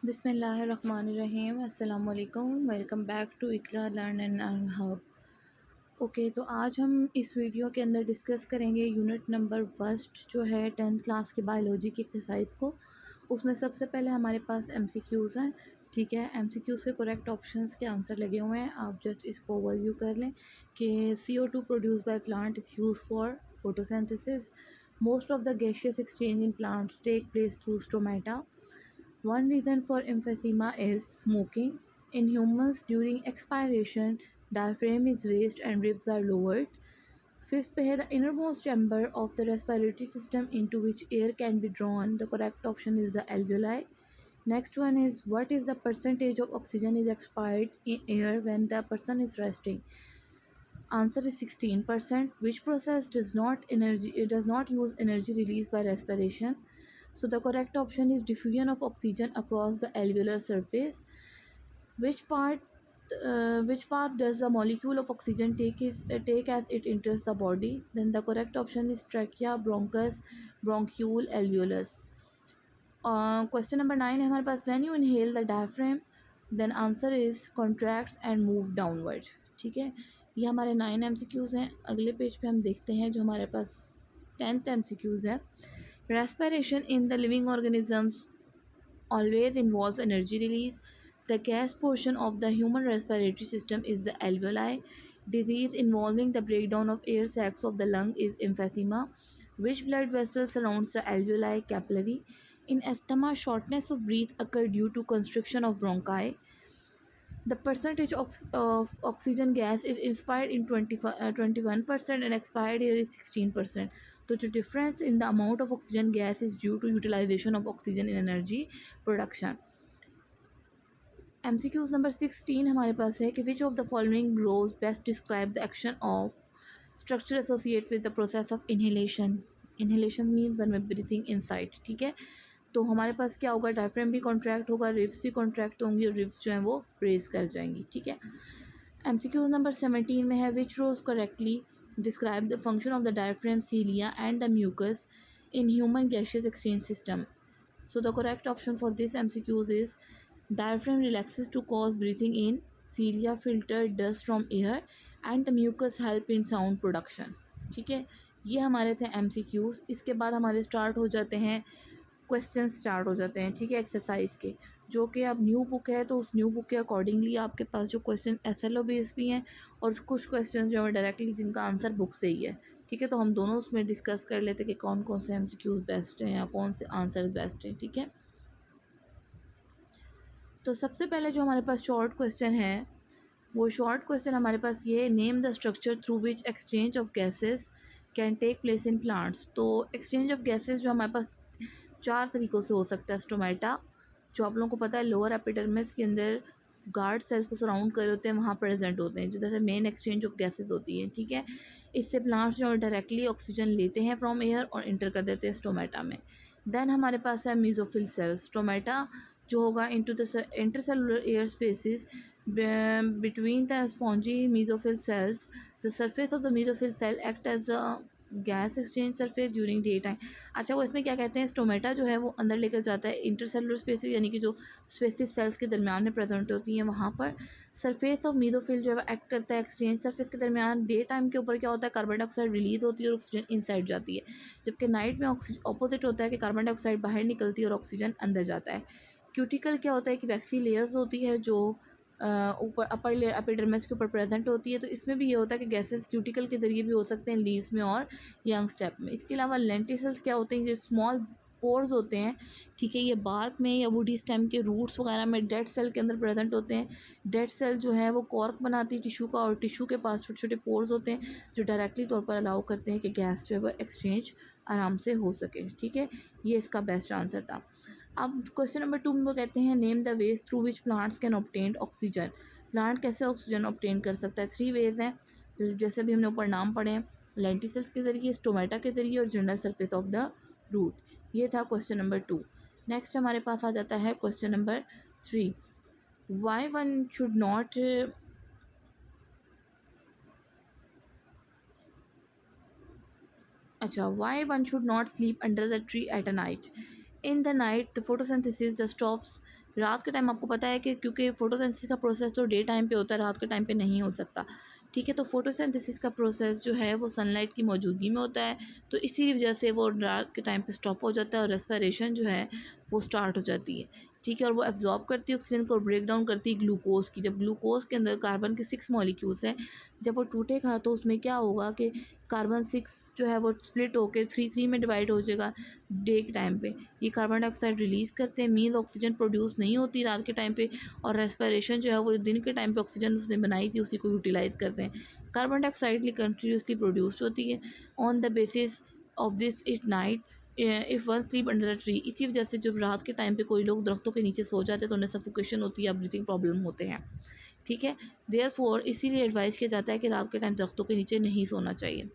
बिस्मिल्लाहिर्रहमानिर्रहीम अस्सलाम वालेकुम। Welcome back to Iqra learn and earn hub. Okay, तो आज हम इस वीडियो के अंदर डिस्कस करेंगे यूनिट नंबर फर्स्ट जो है 10th क्लास की बायोलॉजी की एक्सरसाइज को। उसमें सबसे पहले हमारे पास एमसीक्यूज़ हैं। ठीक है, एमसीक्यूज़ के करेक्ट ऑप्शंस के आंसर लगे हुए हैं। आप जस्ट इसको ओवरव्यू कर लें कि CO2 produce by plant is use for photosynthesis. Most of the gaseous exchange in plants take place through stomata. One reason for emphysema is smoking. In humans, during expiration, diaphragm is raised and ribs are lowered. Fifth पे है the innermost chamber of the respiratory system into which air can be drawn. The correct option is the alveoli. Next one is what is the percentage of oxygen is expired in air when the person is resting? Answer is 16%. Which process does not use energy released by respiration? So the correct option is diffusion of oxygen across the alveolar surface. Which part which path does the molecule of oxygen take as it enters the body? Then the correct option is trachea, bronchus, bronchiole, alveolus. Question number 9 है हमारे पास, when you inhale the diaphragm, then answer is contracts and move downward. ठीक है, ये हमारे 9 MCQs हैं। अगले page पे हम देखते हैं जो हमारे पास 10th MCQs है। Respiration in the living organisms always involves energy release. The gas portion of the human respiratory system is the alveoli. Disease involving the breakdown of air sacs of the lung is emphysema. Which blood vessel surrounds the alveoli? Capillary. In asthma, shortness of breath occurs due to constriction of bronchi. The percentage of oxygen gas is inspired in 21% and expired air is 16%. So the difference in the amount of oxygen gas is due to utilization of oxygen in energy production. MCQs number 16 हमारे पास है कि which of the following rows best describe the action of structure associated with the process of inhalation. Inhalation means when we're breathing inside. ठीक है, तो हमारे पास क्या होगा, diaphragm भी कॉन्ट्रैक्ट होगा, रिब्स भी कॉन्ट्रैक्ट होंगी और रिब्स जो हैं वो रेज कर जाएंगी। ठीक है, MCQ नंबर 17 में है which rose correctly describe the function of the diaphragm, cilia and the mucus in human gaseous exchange system. So the correct option for this MCQs is diaphragm relaxes to cause breathing in, cilia filter dust from air and the mucus help in sound production. ठीक है, ये हमारे थे MCQs। इसके बाद हमारे start हो जाते हैं क्वेश्चन स्टार्ट हो जाते हैं। ठीक है, एक्सरसाइज के, जो कि अब न्यू बुक है तो उस न्यू बुक के अकॉर्डिंगली आपके पास जो क्वेश्चन SLO बेस भी हैं और कुछ क्वेश्चन जो है डायरेक्टली जिनका आंसर बुक से ही है। ठीक है, तो हम दोनों उसमें डिस्कस कर लेते हैं कि कौन कौन से MCQs बेस्ट हैं या कौन से आंसर बेस्ट हैं। ठीक है, तो सबसे पहले जो हमारे पास शॉर्ट क्वेश्चन है वो शॉर्ट क्वेश्चन हमारे पास ये, name the structure through which exchange of gases can take place in plants. तो एक्सचेंज ऑफ गैसेस जो हमारे पास 4 तरीक़ों से हो सकता है। स्टोमेटा, जो आप लोगों को पता है लोअर एपिडर्मिस के अंदर गार्ड सेल्स को सराउंड कर होते हैं, वहाँ प्रेजेंट होते हैं, जिधर से मेन एक्सचेंज ऑफ गैसेस होती है। ठीक है, इससे प्लांट्स जो डायरेक्टली ऑक्सीजन लेते हैं फ्रॉम एयर और इंटर कर देते हैं स्टोमेटा में। देन हमारे पास है मीजोफिल सेल्स। स्टोमेटा जो होगा into the intercellular air spaces between the spongy mesophyll cells. The surface of the mesophyll cell act as the gas exchange surface during day time. अच्छा, वो इसमें क्या कहते हैं, स्टोमेटा जो है वो अंदर लेकर जाता है इंटरसेलुलर स्पेसिस, यानी कि जो स्पेसिस सेल्स के दरमियान में प्रेजेंट होती हैं वहाँ पर। सरफेस ऑफ मीजोफिल जो है एक्ट करता है एक्सचेंज सरफेस के दरमियान। डे टाइम के ऊपर क्या होता है, कार्बन डाइऑक्साइड रिलीज़ होती है और ऑक्सीजन इनसाइड जाती है, जबकि नाइट में ऑपोजिट होता है कि कार्बन डाइऑक्साइड बाहर निकलती है और ऑक्सीजन अंदर जाता है। क्यूटिकल क्या होता है कि वैक्सी लेयर्स होती है जो ऊपर अपर लेयर एपिडर्मिस के ऊपर प्रेजेंट होती है। तो इसमें भी ये होता है कि गैसेस क्यूटिकल के ज़रिए भी हो सकते हैं लीव्स में और यंग स्टेप में। इसके अलावा लेंटिसल्स क्या होते हैं, जो स्मॉल पोर्स होते हैं। ठीक है, ये बार्क में या वुडी स्टेम के रूट्स वगैरह में डेड सेल के अंदर प्रेजेंट होते हैं। डेड सेल जो है वो कॉर्क बनाती है टिश्यू का, और टिश्यू के पास छोटे छोटे पोर्स होते हैं जो डायरेक्टली तौर पर अलाउ करते हैं कि गैस जो है वो एक्सचेंज आराम से हो सके। ठीक है, ये इसका बेस्ट आंसर था। अब क्वेश्चन नंबर 2 में वो कहते हैं, name the ways through which plants can obtain oxygen. Plant कैसे ऑक्सीजन ऑब्टेन कर सकता है? 3 वेज हैं, जैसे भी हमने ऊपर नाम पढ़े हैं, लेंटिसल्स के ज़रिए, स्टोमेटा के ज़रिए और general surface of the root. ये था क्वेश्चन नंबर 2। नेक्स्ट हमारे पास आ जाता है question number 3, why one should not अच्छा, why one should not sleep under the tree at a night? In the night, the photosynthesis just stops रात के time आपको पता है कि क्योंकि फोटोसिंथेसिस का प्रोसेस तो डे टाइम पे होता है, रात के टाइम पे नहीं हो सकता, ठीक है। तो फोटोसिंथेसिस का प्रोसेस जो है वो सनलाइट की मौजूदगी में होता है, तो इसी वजह से वो रात के टाइम पे स्टॉप हो जाता है और रेस्पिरेशन जो है वो स्टार्ट हो जाती है, ठीक है। और वो एब्जॉर्ब करती है ऑक्सीजन को और ब्रेक डाउन करती है ग्लूकोज की। जब ग्लूकोज के अंदर कार्बन के 6 मॉलिक्यूल्स हैं, जब वो टूटेगा तो उसमें क्या होगा कि कार्बन 6 जो है वो स्प्लिट होकर 3 में डिवाइड हो जाएगा डे के टाइम पे। ये कार्बन डाइऑक्साइड रिलीज़ करते हैं, मीन्स ऑक्सीजन प्रोड्यूस नहीं होती रात के टाइम पे, और रेस्पिरेशन जो है वो दिन के टाइम पे ऑक्सीजन उसने बनाई थी उसी को यूटिलाइज़ करते हैं। कार्बन डाइऑक्साइड कंटिन्यूसली प्रोड्यूस होती है on the basis of this it night if one sleep under the tree. इसी वजह से जब रात के टाइम पे कोई लोग दरख्तों के नीचे सो जाते हैं तो उन्हें सफोकेशन होती है या ब्रीथिंग प्रॉब्लम होते हैं, ठीक है। देयरफॉर इसीलिए एडवाइस किया जाता है कि रात के टाइम दरख्तों के नीचे नहीं सोना चाहिए।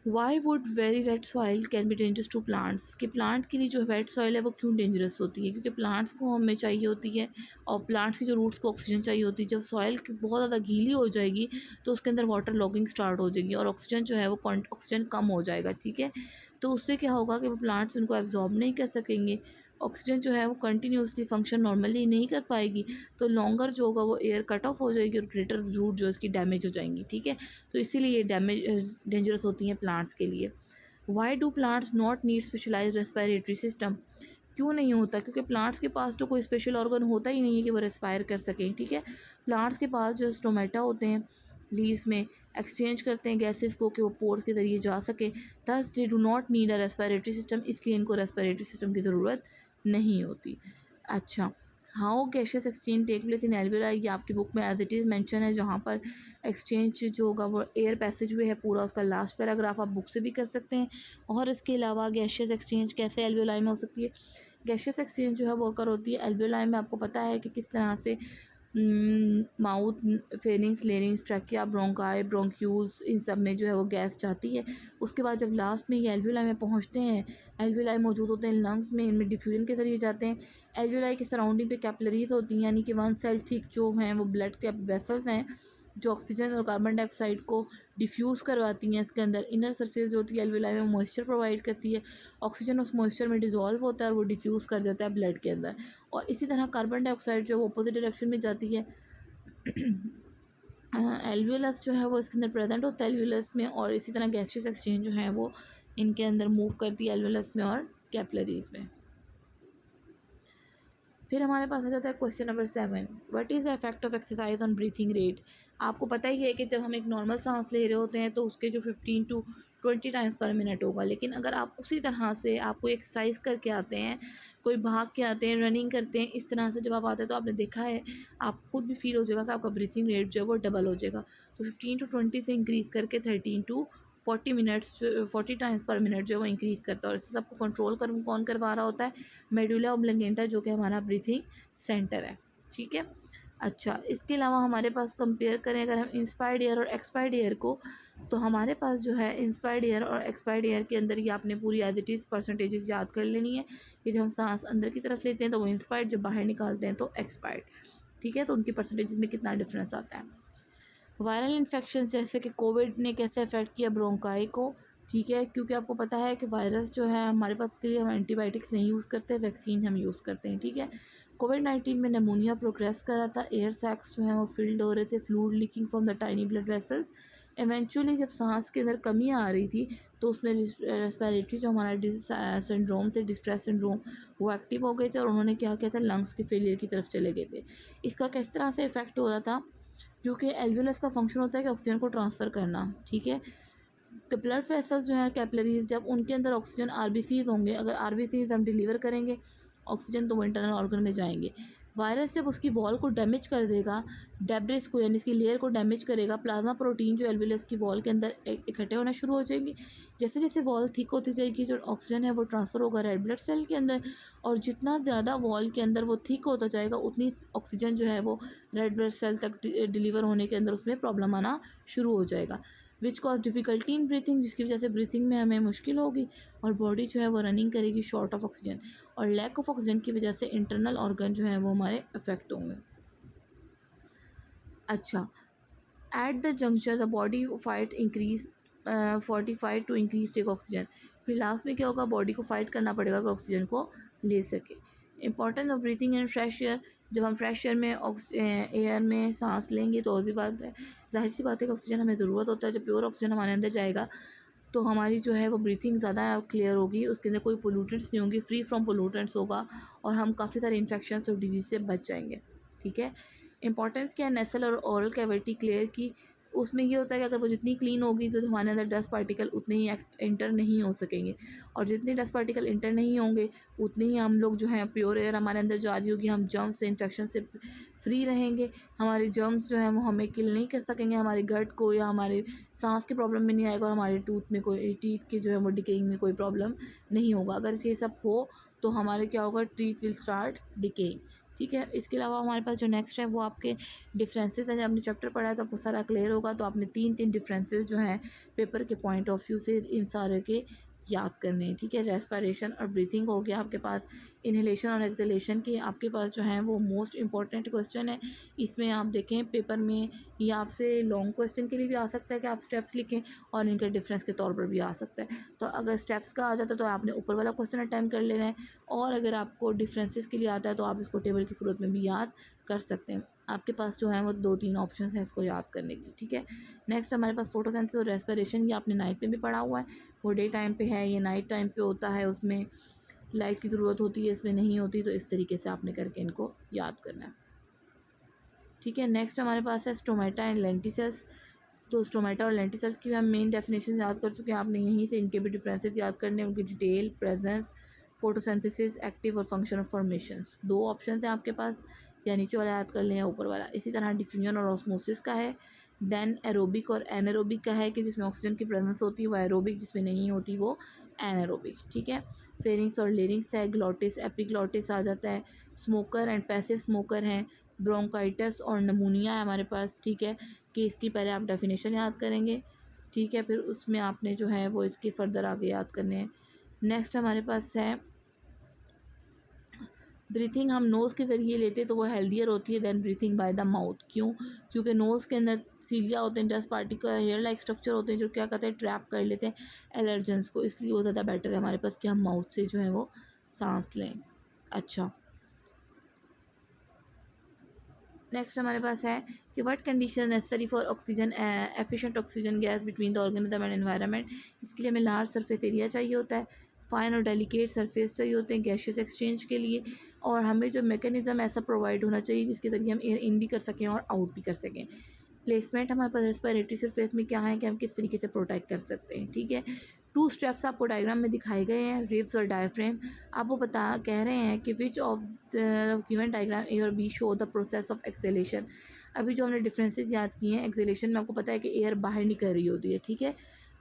Why would very wet soil can be dangerous to plants, कि प्लांट के लिए जो वेट सॉइल है वो क्यों डेंजरस होती है, क्योंकि प्लांट्स को हमें चाहिए होती है और प्लांट्स की जो रूट्स को ऑक्सीजन चाहिए होती है। जब सॉइल बहुत ज़्यादा गीली हो जाएगी तो उसके अंदर वाटर लॉगिंग स्टार्ट हो जाएगी और ऑक्सीजन जो है वो ऑक्सीजन कम हो जाएगा, ठीक है। तो उससे क्या होगा कि वो प्लांट्स उनको एब्जॉर्ब नहीं कर सकेंगे, ऑक्सीजन जो है वो कंटिन्यूसली फंक्शन नॉर्मली नहीं कर पाएगी, तो लॉन्गर जो होगा वो एयर कट ऑफ हो जाएगी और ग्रेटर रूट जो है उसकी डैमेज हो जाएंगी, ठीक है। तो इसीलिए ये डैमेज डेंजरस होती हैं प्लांट्स के लिए। Why do plants not need specialise respiratory system, क्यों नहीं होता, क्योंकि प्लांट्स के पास तो कोई स्पेशल ऑर्गन होता ही नहीं है कि वो रेस्पायर कर सकें, ठीक है। प्लांट्स के पास जो स्टोमेटा होते हैं लीव्स में एक्सचेंज करते हैं गैसेस को कि वो पोर्स के ज़रिए जा सके, thus they do not need a respiratory system, इसलिए इनको रेस्पिरेटरी सिस्टम की ज़रूरत नहीं होती। अच्छा, how gases exchange take place in alveoli, ये आपकी बुक में एज इट इज़ मेंशन है, जहाँ पर एक्सचेंज जो होगा वो एयर पैसेज वे है पूरा, उसका लास्ट पैराग्राफ आप बुक से भी कर सकते हैं। और इसके अलावा गैसेस एक्सचेंज कैसे एल्वेलाई में हो सकती है, गैसेस एक्सचेंज जो है वो अगर होती है एल्वेलाई में, आपको पता है कि किस तरह से mouth, pharynx, larynx, trachea, bronchi, bronchioles, इन सब में जो है वो गैस जाती है। उसके बाद जब लास्ट में ये एल्वेलाई में पहुंचते हैं, एल्वेलाई मौजूद होते हैं लंग्स में, इनमें डिफ्यूजन के ज़रिए जाते हैं। एल्वेलाई के सराउंडिंग पे कैपिलरीज होती हैं, यानी कि वन सेल थिक जो हैं वो ब्लड के वेसल्स हैं जो ऑक्सीजन और कार्बन डाइऑक्साइड को डिफ्यूज़ करवाती हैं इसके अंदर। इनर सरफेस जो होती है एल्वेलाई में मॉइस्चर प्रोवाइड करती है, ऑक्सीजन उस मॉइस्चर में डिज़ोल्व होता है और वो डिफ्यूज़ कर जाता है ब्लड के अंदर। और इसी तरह कार्बन डाइऑक्साइड जो है वो अपोजिट डायरेक्शन में जाती है। एल्वियोलस जो है वो इसके अंदर प्रेजेंट होता है एल्वियोलस में, और इसी तरह गैसियस एक्सचेंज जो है वो इनके अंदर मूव करती है एल्वियोलस में और कैपिलरीज में। फिर हमारे पास आ जाता है question number 7, what is the effect of exercise on breathing rate. आपको पता ही है कि जब हम एक नॉर्मल सांस ले रहे होते हैं तो उसके जो 15 टू 20 टाइम्स पर मिनट होगा, लेकिन अगर आप उसी तरह से आप कोई एक्सरसाइज करके आते हैं, कोई भाग के आते हैं, रनिंग करते हैं, इस तरह से जब आप आते हैं तो आपने देखा है, आप खुद भी फील हो जाएगा कि आपका ब्रीथिंग रेट जो है वो डबल हो जाएगा। तो 15 टू 20 से इंक्रीज़ करके 13 to 40 minutes 40 times per minute जो है वो इंक्रीज़ करता है। और इस सबको कंट्रोल कौन करवा रहा होता है, मेडुला ओब्लंगेटा जो कि हमारा ब्रीथिंग सेंटर है, ठीक है। अच्छा, इसके अलावा हमारे पास कंपेयर करें अगर हम इंस्पायर्ड एयर और एक्सपायर्ड एयर को, तो हमारे पास जो है इंस्पायर्ड एयर और एक्सपायर्ड एयर के अंदर ये आपने पूरी एज इट इज़ परसेंटेजेस याद कर लेनी है कि जब हम सांस अंदर की तरफ लेते हैं तो वो इंस्पायर्ड, जब बाहर निकालते हैं तो एक्सपायर्ड, ठीक है। तो उनकी परसेंटेजेस में कितना डिफरेंस आता है। वायरल इन्फेक्शन जैसे कि कोविड ने कैसे अफेक्ट किया ब्रोंकाई को, ठीक है, क्योंकि आपको पता है कि वायरस जो है हमारे पास, के लिए हम एंटीबायोटिक्स नहीं यूज़ करते, वैक्सीन हम यूज़ करते हैं, ठीक है। कोविड-19 में निमोनिया प्रोग्रेस कर रहा था, एयर सैक्स जो हैं वो फिल्ड हो रहे थे, fluid leaking from the tiny blood vessels. Eventually जब सांस के अंदर कमी आ रही थी तो उसमें रेस्पिरेटरी जो हमारा सिंड्रोम थे, डिस्ट्रेस सिंड्रोम, वो एक्टिव हो गए थे और उन्होंने क्या किया था, लंग्स के फेलियर की तरफ चले गए थे। इसका किस तरह से इफेक्ट हो रहा था, क्योंकि एल्वियोलस का फंक्शन होता है कि ऑक्सीजन को ट्रांसफ़र करना, ठीक है। तो ब्लड वेसल्स जो हैं कैपिलरीज, जब उनके अंदर ऑक्सीजन आरबीसीज होंगे, अगर आरबीसीज हम डिलीवर करेंगे ऑक्सीजन तो वो इंटरनल ऑर्गन में जाएंगे। वायरस जब उसकी वॉल को डैमेज कर देगा, डेब्रिस को यानी इसकी लेयर को डैमेज करेगा, प्लाज्मा प्रोटीन जो एल्वियोलस की वॉल के अंदर इकट्ठे होना शुरू हो जाएंगे। जैसे जैसे वॉल थिक होती जाएगी जो ऑक्सीजन है वो ट्रांसफ़र होगा रेड ब्लड सेल के अंदर, और जितना ज़्यादा वॉल के अंदर वो थिक होता जाएगा उतनी ऑक्सीजन जो है वो रेड ब्लड सेल तक डिलीवर होने के अंदर उसमें प्रॉब्लम आना शुरू हो जाएगा, which cause difficulty in breathing, जिसकी वजह से ब्रीथिंग में हमें मुश्किल होगी और बॉडी जो है वो रनिंग करेगी शॉर्ट ऑफ ऑक्सीजन, और लैक ऑफ ऑक्सीजन की वजह से इंटरनल ऑर्गन जो है वो हमारे अफेक्ट होंगे। अच्छा, at the juncture the body fight increase 45 to increase take oxygen, फिर लास्ट में क्या होगा, बॉडी को फाइट करना पड़ेगा कि ऑक्सीजन को ले सके। Importance of breathing in fresh air, जब हम फ्रेश एयर में एयर में सांस लेंगे तो ऐसी बात है, जाहिर सी बात है कि ऑक्सीजन हमें ज़रूरत होता है। जब प्योर ऑक्सीजन हमारे अंदर जाएगा तो हमारी जो है वो ब्रीथिंग ज़्यादा क्लियर होगी, उसके अंदर कोई पोल्यूटेंट्स नहीं होंगी, फ्री फ्रॉम पोल्यूटेंट्स होगा और हम काफ़ी सारे इन्फेक्शंस और डिजीज़ से बच जाएंगे। ठीक है। इंपॉर्टेंस क्या है नेसल और ओरल कैविटी क्लियर की, उसमें ये होता है कि अगर वो जितनी क्लीन होगी तो हमारे अंदर डस्ट पार्टिकल उतने ही इंटर नहीं हो सकेंगे, और जितने डस्ट पार्टिकल इंटर नहीं होंगे उतने ही हम लोग जो है प्योर एयर हमारे अंदर जो आ रही होगी, हम जर्म्स से इन्फेक्शन से फ्री रहेंगे। हमारे जर्म्स जो है वो हमें किल नहीं कर सकेंगे, हमारे गट को या हमारे सांस की प्रॉब्लम में नहीं आएगा, और हमारे टूथ में कोई टीथ के जो है वो डिकेइंग में कोई प्रॉब्लम नहीं होगा। अगर ये सब हो तो हमारे क्या होगा, टीथ विल स्टार्ट डिकेइंग। ठीक है। इसके अलावा हमारे पास जो नेक्स्ट है वो आपके डिफरेंसेस है। जब आपने चैप्टर पढ़ा है तो आपको सारा क्लियर होगा, तो आपने तीन डिफरेंसेस जो हैं पेपर के पॉइंट ऑफ व्यू से इन सारे के याद करने हैं। ठीक है। रेस्पिरेशन और ब्रीथिंग हो गया आपके पास, इन्हेलेशन और एक्सहेलेशन के आपके पास जो है वो मोस्ट इंपॉर्टेंट क्वेश्चन है। इसमें आप देखें पेपर में ये आपसे लॉन्ग क्वेश्चन के लिए भी आ सकता है कि आप स्टेप्स लिखें, और इनके डिफरेंस के तौर पर भी आ सकता है। तो अगर स्टेप्स का आ जाता है तो आपने ऊपर वाला क्वेश्चन अटैम्प्ट कर लेना है, और अगर आपको डिफरेंसेस के लिए आता है तो आप इसको टेबल की सूरत में भी याद कर सकते हैं। आपके पास जो है वो 2-3 ऑप्शन हैं इसको याद करने की। ठीक है। नेक्स्ट हमारे पास फोटोसिंथेसिस और रेस्पिरेशन, ये आपने नाइट में भी पढ़ा हुआ है, वो डे टाइम पे है, ये नाइट टाइम पे होता है, उसमें लाइट की ज़रूरत होती है, इसमें नहीं होती। तो इस तरीके से आपने करके इनको याद करना है। ठीक है। नेक्स्ट हमारे पास है स्टोमेटा एंड लेंटिसेल्स। तो स्टोमेटा और लेंटिसेल्स की भी हम मेन डेफिनेशन याद कर चुके हैं, आपने यहीं से इनके भी डिफरेंसेस याद करने हैं, उनकी डिटेल, प्रेजेंस, फोटोसिंथेसिस, एक्टिव और फंक्शन ऑफ फॉर्मेशंस। 2 ऑप्शन हैं आपके पास, या नीचे वाला याद कर लें या ऊपर वाला। इसी तरह डिफ्यूजन और ऑस्मोसिस का है। देन एरोबिक और एनारोबिक का है कि जिसमें ऑक्सीजन की प्रेजेंस होती है वो एरोबिक, जिसमें नहीं होती वो एनारोबिक। ठीक है। फेरिंग्स और लेरिंग्स है, ग्लॉटिस एपिग्लॉटिस आ जाता है, स्मोकर एंड पैसिव स्मोकर हैं, ब्रोंकाइटिस और नमूनिया है हमारे पास। ठीक है। कि इसकी पहले आप डेफिनेशन याद करेंगे, ठीक है, फिर उसमें आपने जो है वो इसके फर्दर आगे याद करने हैं। नेक्स्ट हमारे पास है ब्रीथिंग, हम नोज़ के ज़रिए लेते तो वो हेल्दियर होती है than breathing by the mouth. क्यों? क्योंकि नोज़ के अंदर सीलिया होते हैं, dust particle hair like structure होते हैं जो क्या कहते हैं ट्रैप कर लेते हैं एलर्जेंस को, इसलिए वो ज़्यादा बेटर है हमारे पास कि हम माउथ से जो है वो सांस लें। अच्छा, नेक्स्ट हमारे पास है कि what condition necessary for oxygen efficient oxygen gas between the organism and environment. इसके लिए हमें लार्ज सरफेस एरिया चाहिए होता है, फाइन और डेलिकेट सरफेस चाहिए होते हैं गैशियस एक्सचेंज के लिए, और हमें जो मैकेनिज़्म ऐसा प्रोवाइड होना चाहिए जिसके ज़रिए हम एयर इन भी कर सकें और आउट भी कर सकें। प्लेसमेंट हमारे पास रेस्पिरेटरी सरफेस में क्या है कि हम किस तरीके से प्रोटेक्ट कर सकते हैं। ठीक है। 2 स्टेप्स आपको डायग्राम में दिखाए गए हैं, रिब्स और डायफ्रेम। आप वो कह रहे हैं कि which of the given diagram A और B show the process of exhalation. अभी जो हमने डिफरेंसेस याद किए हैं, एक्सेलेशन में आपको पता है कि एयर बाहर निकल रही होती है। ठीक है।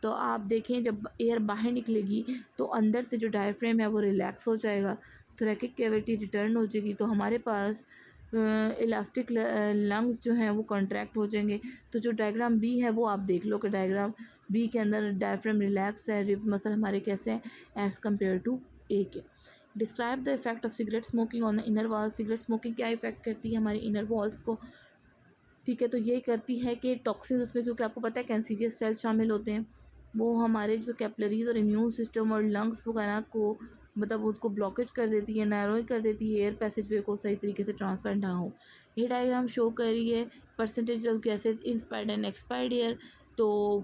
तो आप देखें जब एयर बाहर निकलेगी तो अंदर से जो डायफ्रेम है वो रिलैक्स हो जाएगा, थोरैकिक कैविटी रिटर्न हो जाएगी, तो हमारे पास इलास्टिक लंग्स जो हैं वो कॉन्ट्रैक्ट हो जाएंगे। तो जो डायग्राम बी है वो आप देख लो कि डायग्राम बी के अंदर डायफ्राम रिलैक्स है, रिब मसल हमारे कैसे हैं एज़ कम्पेयर टू ए के। Describe the effect of cigarette smoking on the inner wall. Cigarette smoking क्या इफेक्ट करती है हमारी इनर वॉल्स को। ठीक है। तो ये करती है कि टॉक्सिन्स उसमें, क्योंकि आपको पता है कैंसीरियस सेल शामिल होते हैं, वो हमारे जो कैपिलरीज और इम्यून सिस्टम और लंग्स वगैरह को मतलब उसको ब्लॉकेज कर देती है, नैरो कर देती है, एयर पैसेज वे को सही तरीके से ट्रांसफर ना हो। ये डायग्राम शो कर रही है percentage of gases inspired and expired air. तो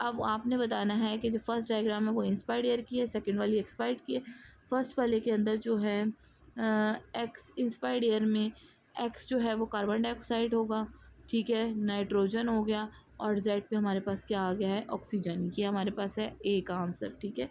अब आपने बताना है कि जो फर्स्ट डायग्राम है वो इंस्पायर्ड एयर की है, सेकंड वाली एक्सपायर्ड की है। फर्स्ट वाले के अंदर जो है एक्स इंस्पायर्ड एयर में एक्स जो है वो कार्बन डाइऑक्साइड होगा, ठीक है, नाइट्रोजन हो गया, और जेड पे हमारे पास क्या आ गया है ऑक्सीजन। ये हमारे पास है ए का आंसर। ठीक है।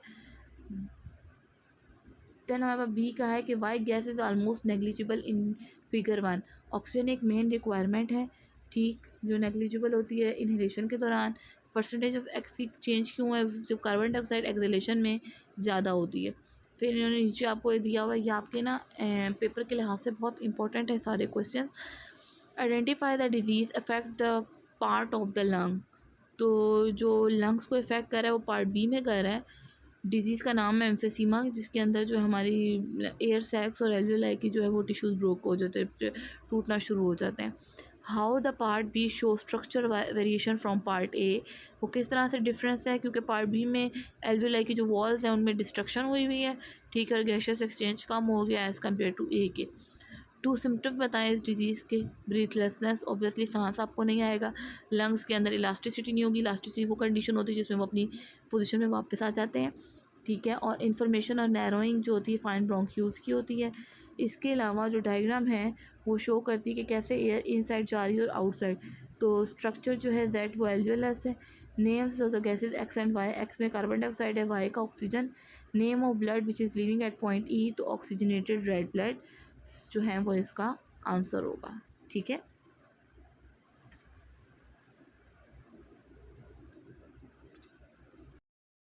देन हमारे पास बी का है कि why gas is almost negligible in figure 1। Oxygen एक मेन रिक्वायरमेंट है, ठीक, जो नेग्लिजिबल होती है इन्हेलेशन के दौरान। परसेंटेज ऑफ एक्स की चेंज क्यों है, जो कार्बन डाइऑक्साइड एक्सहेलेशन में ज़्यादा होती है। फिर इन्होंने नीचे आपको ये दिया हुआ है, ये आपके ना पेपर के लिहाज से बहुत इंपॉर्टेंट है सारे question. Identify the disease affect the part of the lung. तो जो लंग्स को इफ़ेक्ट कर रहा है वो पार्ट बी में कर रहा है। डिजीज़ का नाम है एम्फेसीमा, जिसके अंदर जो हमारी एयर सैक्स और एल्वियोलाई की जो है वो टिश्यूज़ ब्रोक हो जाते हैं, टूटना शुरू हो जाते हैं। How the part B show structure variation from part A, वो किस तरह से डिफरेंस है, क्योंकि पार्ट बी में एल्वियोलाई की जो वॉल्स हैं उनमें डिस्ट्रक्शन हुई हुई है, ठीक है, गैशियस एक्सचेंज कम हो गया एज़ कम्पेयर टू ए के। टू सिम्टम बताएं इस डिजीज़ के, ब्रीथलेसनेस, ऑब्वियसली सांस आपको नहीं आएगा, लंग्स के अंदर इलास्टिसिटी नहीं होगी, इलास्टिसिटी वो कंडीशन होती है जिसमें वो अपनी पोजीशन में वापस आ जाते हैं, ठीक है, और इन्फॉर्मेशन और नैरोइंग जो होती है फाइन ब्रोंक्यूल्स की होती है। इसके अलावा जो डायग्राम है वो शो करती है कि कैसे एयर इनसाइड जा रही है और आउटसाइड। तो स्ट्रक्चर जो है जेड वो एल्वियोलस है, names of the gases x and y, x में कार्बन डाइऑक्साइड है, वाई का oxygen, name of blood which is living at point E, तो ऑक्सीजनेटेड रेड ब्लड जो है वो इसका आंसर होगा, ठीक है।